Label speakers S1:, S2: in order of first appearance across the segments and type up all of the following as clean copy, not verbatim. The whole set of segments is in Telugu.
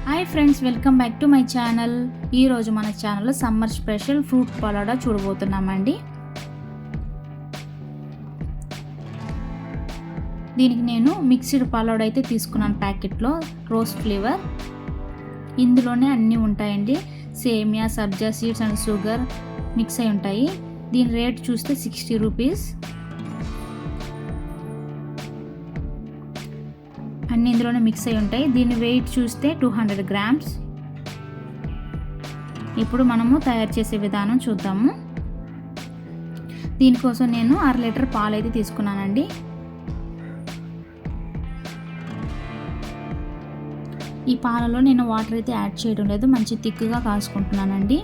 S1: Hi friends, welcome back to my channel. ఈరోజు మన ఛానల్లో సమ్మర్ స్పెషల్ ఫ్రూట్ ఫలూడా చూడబోతున్నామండి. దీనికి నేను మిక్స్డ్ ఫలూడా అయితే తీసుకున్నాను ప్యాకెట్లో, రోజ్ ఫ్లేవర్. ఇందులోనే అన్నీ ఉంటాయండి, సేమియా, సబ్జా సీడ్స్ అండ్ షుగర్ మిక్స్ అయి ఉంటాయి. దీని రేట్ చూస్తే 60 రూపీస్. అన్నీ ఇందులోనే మిక్స్ అయి ఉంటాయి. దీని వెయిట్ చూస్తే 200 గ్రామ్స్. ఇప్పుడు మనము తయారు చేసే విధానం చూద్దాము. దీనికోసం నేను 1/2 లీటర్ పాలు అయితే తీసుకున్నానండి. ఈ పాలలో నేను వాటర్ అయితే యాడ్ చేయడం లేదు, మంచి థిక్గా కాసుకుంటున్నానండి.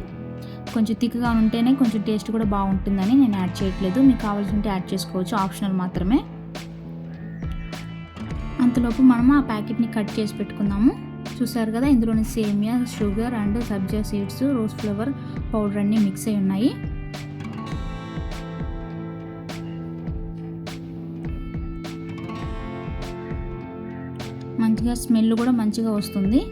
S1: కొంచెం థిక్గా ఉంటేనే కొంచెం టేస్ట్ కూడా బాగుంటుందని నేను యాడ్ చేయట్లేదు. మీకు కావాల్సి ఉంటే యాడ్ చేసుకోవచ్చు, ఆప్షనల్ మాత్రమే. అంతలోపు మనం ఆ ప్యాకెట్ని కట్ చేసి పెట్టుకుందాము. చూసారు కదా, ఇందులోని సేమియా, sugar and sabja seeds, rose flower powder అన్నీ మిక్స్ అయి ఉన్నాయి. మంచిగా స్మెల్ కూడా మంచిగా వస్తుంది.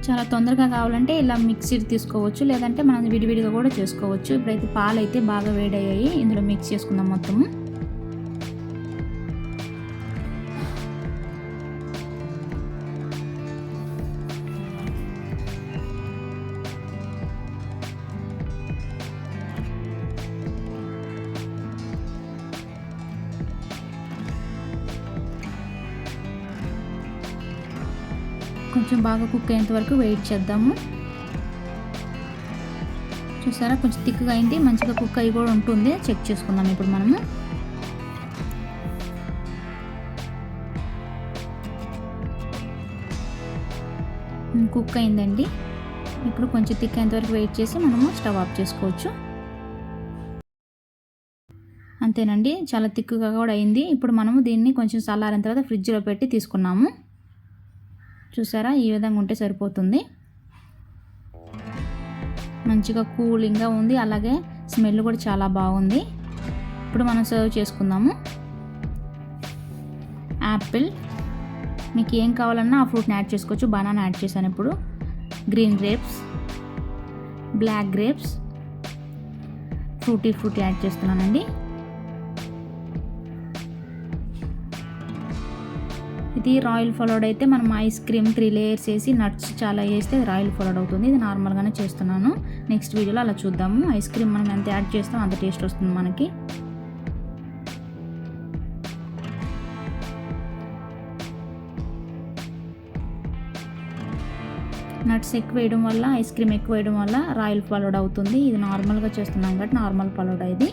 S1: చాలా తొందరగా కావాలంటే ఇలా మిక్సీ తీసుకోవచ్చు, లేదంటే మనం విడివిడిగా కూడా చేసుకోవచ్చు. ఇప్పుడైతే పాలు అయితే బాగా వేడయ్యాయి, ఇందులో మిక్స్ చేసుకుందాం మొత్తము. కొంచెం బాగా కుక్ అయ్యేంత వరకు వెయిట్ చేద్దాము. చూసారా, కొంచెం థిక్గా అయింది, మంచిగా కుక్ అయ్యి కూడా ఉంటుంది. చెక్ చేసుకుందాం ఇప్పుడు మనము. కుక్ అయిందండి. ఇప్పుడు కొంచెం థిక్ అయ్యేంత వరకు వెయిట్ చేసి మనము స్టవ్ ఆఫ్ చేసుకోవచ్చు. అంతేనండి, చాలా థిక్గా కూడా అయింది. ఇప్పుడు మనము దీన్ని కొంచెం చల్లారిన తర్వాత ఫ్రిడ్జ్లో పెట్టి తీసుకున్నాము. చూసారా, ఈ విధంగా ఉంటే సరిపోతుంది. మంచిగా కూలింగ్గా ఉంది, అలాగే స్మెల్ కూడా చాలా బాగుంది. ఇప్పుడు మనం సర్వ్ చేసుకుందాము. యాపిల్, మీకు ఏం కావాలన్నా ఆ ఫ్రూట్ని యాడ్ చేసుకోవచ్చు. బనానా యాడ్ చేశాను ఇప్పుడు. Green grapes, black grapes, Frooti add చేస్తున్నానండి. ఇది రాయల్ ఫలూడా అయితే మనం ఐస్ క్రీమ్ 3 లేయర్స్ వేసి నట్స్ చాలా వేస్తే రాయల్ ఫలూడా అవుతుంది. ఇది నార్మల్గానే చేస్తున్నాను. నెక్స్ట్ వీడియోలో అలా చూద్దాము. ఐస్ క్రీమ్ మనం ఎంత యాడ్ చేస్తాం అంత టేస్ట్ వస్తుంది మనకి. నట్స్ ఎక్కువ వేయడం వల్ల, ఐస్ క్రీమ్ ఎక్కువ వేయడం వల్ల రాయల్ ఫలూడా అవుతుంది. ఇది నార్మల్గా చేస్తున్నాం కాబట్టి నార్మల్ ఫలూడా ఇది.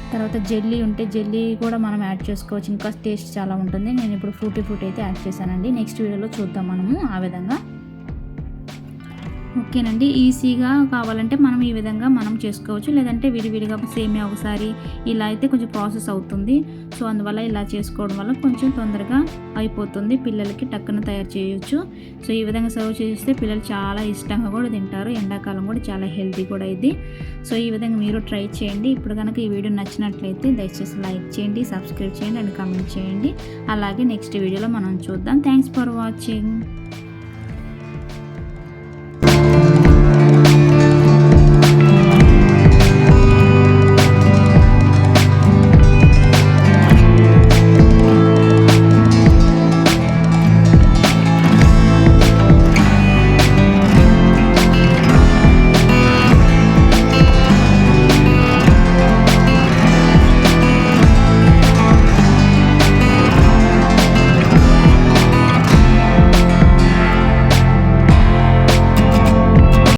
S1: తర్వాత జెల్లీ ఉంటే జెల్లీ కూడా మనం యాడ్ చేసుకోవచ్చు, ఇంకా టేస్ట్ చాలా ఉంటుంది. నేను ఇప్పుడు ఫ్రూటీ అయితే యాడ్ చేశానండి. నెక్స్ట్ వీడియోలో చూద్దాం మనము ఆ విధంగా. ఓకేనండి, ఈజీగా కావాలంటే మనం ఈ విధంగా మనం చేసుకోవచ్చు, లేదంటే విడివిడిగా సేమియా ఒకసారి ఇలా అయితే కొంచెం ప్రాసెస్ అవుతుంది. సో అందువల్ల ఇలా చేసుకోవడం వల్ల కొంచెం తొందరగా అయిపోతుంది, పిల్లలకి టక్కున తయారు చేయొచ్చు. సో ఈ విధంగా సర్వ్ చేస్తే పిల్లలు చాలా ఇష్టంగా కూడా తింటారు. ఎండాకాలం కూడా చాలా హెల్తీ కూడా ఇది. సో ఈ విధంగా మీరు ట్రై చేయండి. ఇప్పుడు కనుక ఈ వీడియో నచ్చినట్లయితే దయచేసి లైక్ చేయండి, సబ్స్క్రైబ్ చేయండి అండ్ కామెంట్ చేయండి. అలాగే నెక్స్ట్ వీడియోలో మనం చూద్దాం. Thanks for watching.